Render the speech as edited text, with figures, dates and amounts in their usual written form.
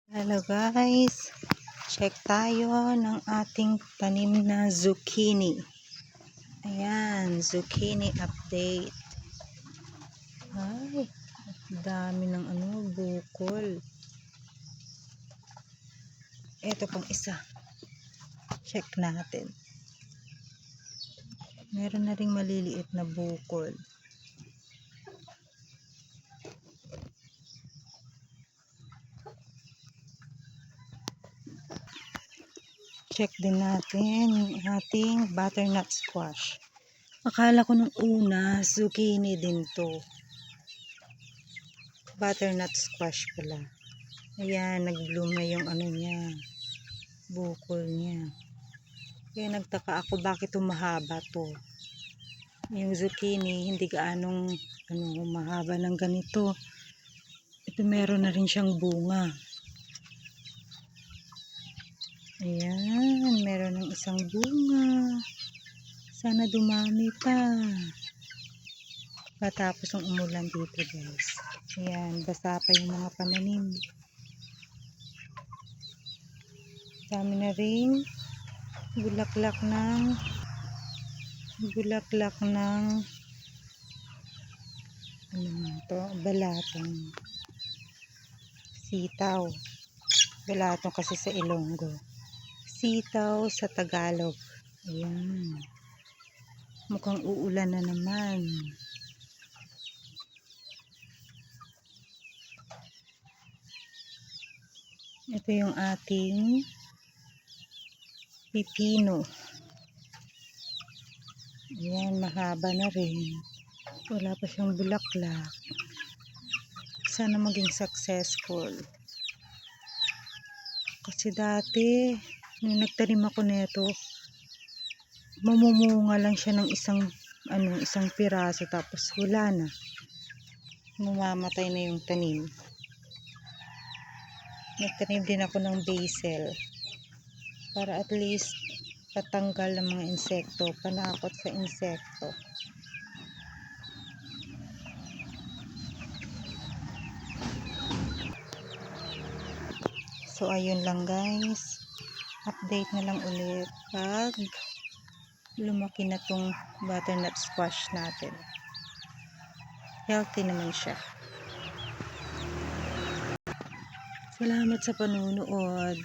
Hello guys, check tayo ng ating tanim na zucchini. Ayan, zucchini update. Ay, dami ng bukol. Ito pang isa. Check natin. Meron na ring maliliit na bukol. Check din natin yung ating butternut squash. Akala ko nung una, zucchini din to. Butternut squash pala. Ayan, nag-bloom na yung niya, bukol niya. Kaya nagtaka ako bakit mahaba to. Yung zucchini, hindi gaanong mahaba ng ganito. Ito meron na rin siyang bunga. Ayan, meron ng isang bunga. Sana dumami pa. Patapos ang umulan dito guys. Ayan, basa pa yung mga pananim. Dami na rin bulaklak ng balatong sitaw. Balatong kasi sa Ilonggo. Sitaw sa Tagalog. Ayan. Mukhang uulan na naman. Ito yung ating pipino. Ayan, mahaba na rin. Wala pa siyang bulaklak. Sana maging successful. Kasi dati, nung nagtanim ako nito, mamumunga lang siya ng isang piraso tapos wala na. Mamamatay na yung tanim. Nagtanim din ako ng basil para at least patanggal ng mga insekto, panakot sa insekto. So ayun lang guys, update na lang ulit pag lumaki na tong butternut squash natin. Healthy naman siya. Salamat sa panunood.